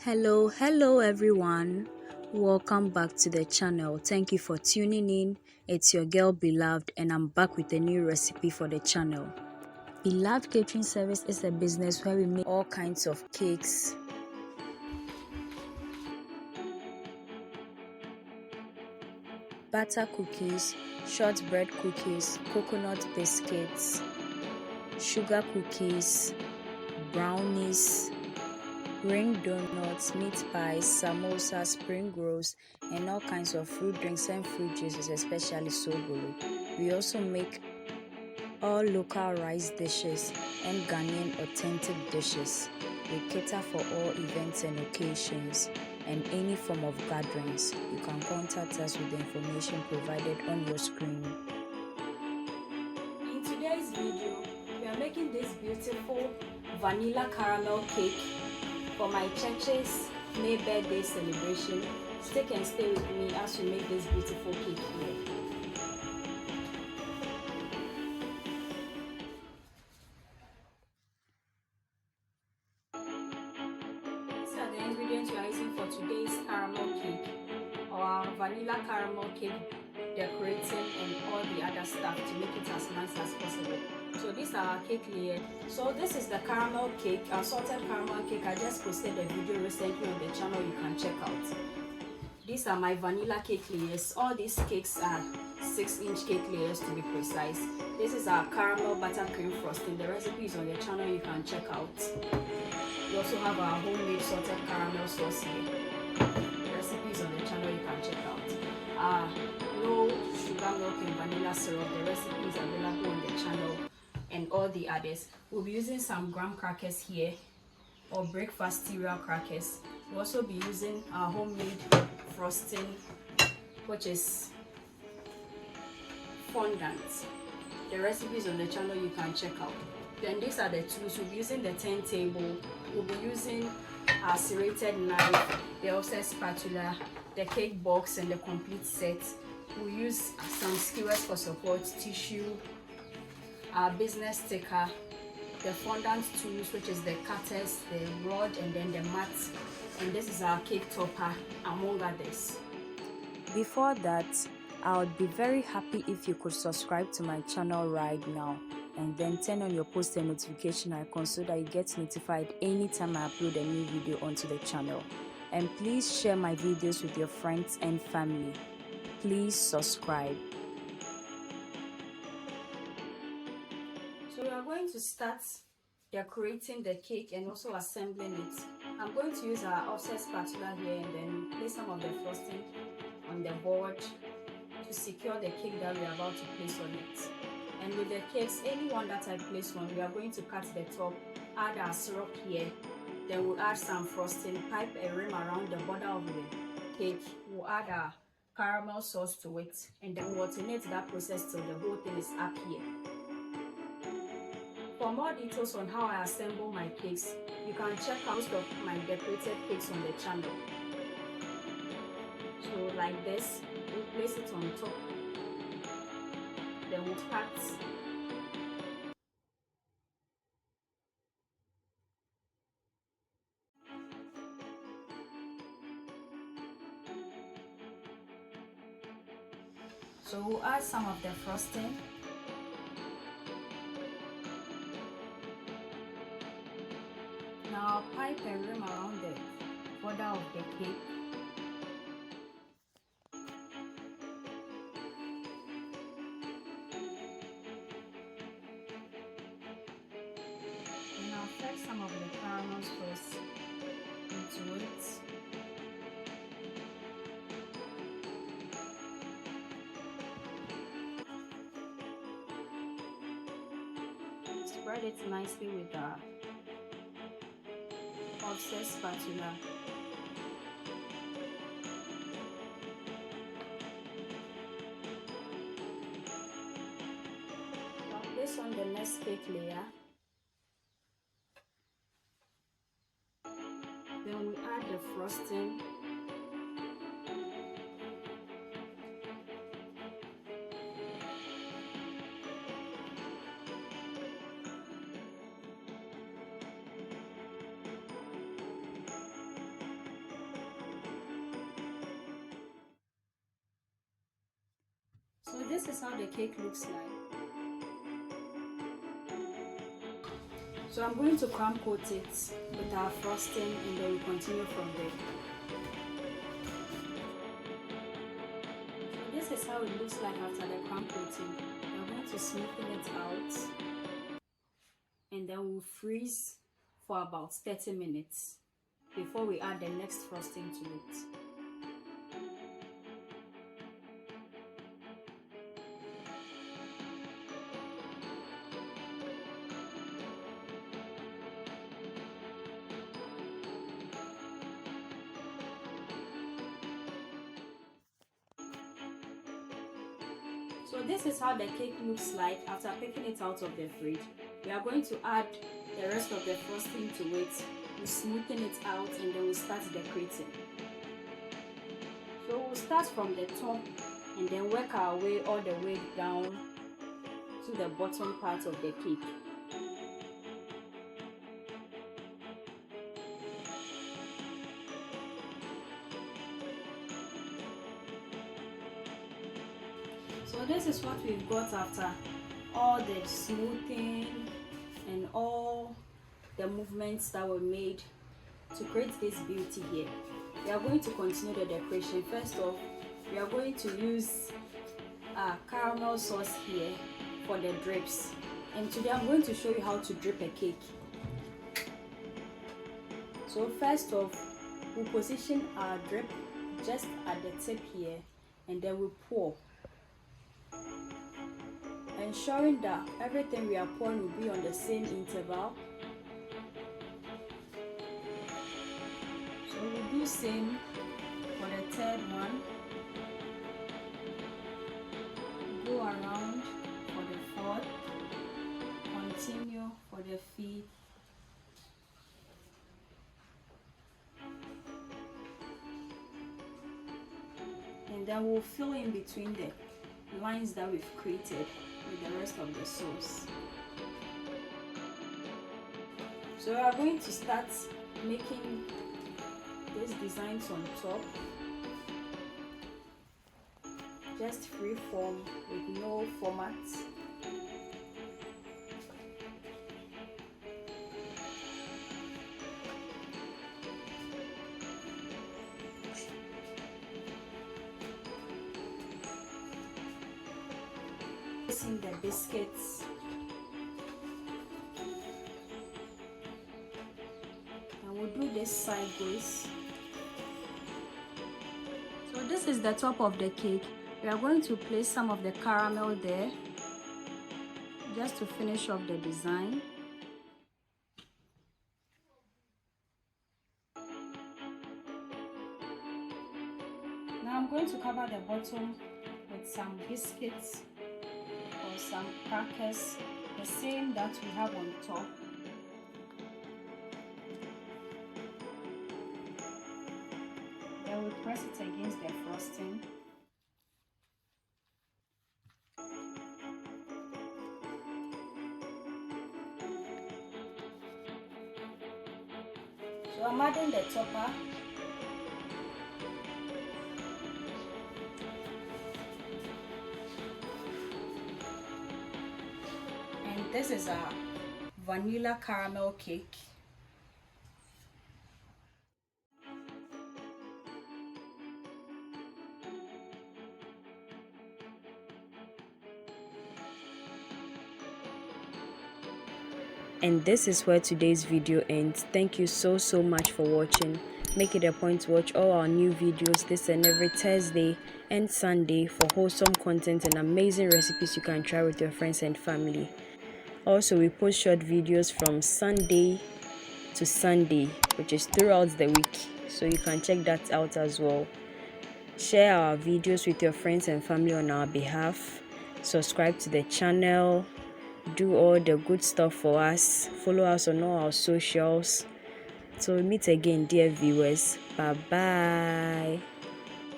Hello everyone. Welcome back to the channel. Thank you for tuning in. It's your girl Beloved and I'm back with a new recipe for the channel. Beloved Catering Service is a business where we make all kinds of cakes, butter cookies, shortbread cookies, coconut biscuits, sugar cookies, brownies, ring donuts, meat pies, samosas, spring rolls, and all kinds of fruit drinks and fruit juices, especially sobolo. We also make all local rice dishes and Ghanaian authentic dishes. We cater for all events and occasions and any form of gatherings. You can contact us with the information provided on your screen. In today's video, we are making this beautiful vanilla caramel cake for my church's May birthday celebration. Stick and stay with me as we make this beautiful cake here. These are the ingredients we are using for today's caramel cake, or our vanilla caramel cake decorating and all the other stuff to make it as nice as possible. So these are our cake layers. So this is the caramel cake, our salted caramel cake. I just posted a video recently on the channel, you can check out. These are my vanilla cake layers. All these cakes are 6-inch cake layers to be precise. This is our caramel buttercream frosting. The recipe is on the channel, you can check out. We also have our homemade salted caramel sauce here. The recipe is on the channel, you can check out. No sugar milk and vanilla syrup. The recipe is available on the channel and all the others. We'll be using some graham crackers here, or breakfast cereal crackers. We'll also be using our homemade frosting, which is fondant. The recipe is on the channel, you can check out. Then these are the tools. We'll be using the turntable. We'll be using our serrated knife, the offset spatula, the cake box and the complete set. We'll use some skewers for support, tissue, our business sticker, the fondant tools, which is the cutters, the rod, and then the mat, and this is our cake topper, among others. Before that, I would be very happy if you could subscribe to my channel right now and then turn on your post and notification icon so that you get notified anytime I upload a new video onto the channel. And please share my videos with your friends and family. Please subscribe. So we are going to start decorating the cake and also assembling it. I'm going to use our offset spatula here and then place some of the frosting on the board to secure the cake that we are about to place on it. And with the cakes, any one that I place on, we are going to cut the top, add our syrup here, then we'll add some frosting, pipe a rim around the border of the cake. We'll add our caramel sauce to it, and then we'll alternate that process till the whole thing is up here. For more details on how I assemble my cakes, you can check out most of my decorated cakes on the channel. So like this, we'll place it on top, then we'll cut. So we'll add some of the frosting. Now pipe a rim around the border of the cake. And I'll fetch some of the caramel sauce into it. Spread it nicely with the offset spatula. Now place on the next cake layer. Then we add the frosting. this is how the cake looks like. So I'm going to crumb coat it with our frosting, and then we continue from there. So this is how it looks like after the crumb coating. We're going to smoothen it out, and then we'll freeze for about 30 minutes before we add the next frosting to it. So this is how the cake looks like after picking it out of the fridge. We are going to add the rest of the frosting to it. We'll smoothen it out, and then we'll start decorating. So we'll start from the top and then work our way all the way down to the bottom part of the cake. So this is what we've got after all the smoothing and all the movements that were made to create this beauty here. We are going to continue the decoration. First off, we are going to use caramel sauce here for the drips. And today I'm going to show you how to drip a cake. So first off, we position our drip just at the tip here, and then we pour, ensuring that everything we are pouring will be on the same interval. So we'll do same for the third one. Go around for the fourth. Continue for the fifth. And then we'll fill in between the lines that we've created with the rest of the sauce. So we are going to start making these designs on top, just free form with no format. Placing the biscuits, and we'll do this sideways. So this is the top of the cake. We are going to place some of the caramel there just to finish off the design. Now I'm going to cover the bottom with some biscuits or some crackers, the same that we have on top. Then we press it against the frosting. So I'm adding the topper. And this is a vanilla caramel cake. And this is where today's video ends. Thank you so much for watching. Make it a point to watch all our new videos this and every Thursday and Sunday for wholesome content and amazing recipes you can try with your friends and family. Also, we post short videos from Sunday to Sunday, which is throughout the week, so you can check that out as well. Share our videos with your friends and family on our behalf. Subscribe to the channel. Do all the good stuff for us. Follow us on all our socials. So we meet again, dear viewers. Bye bye.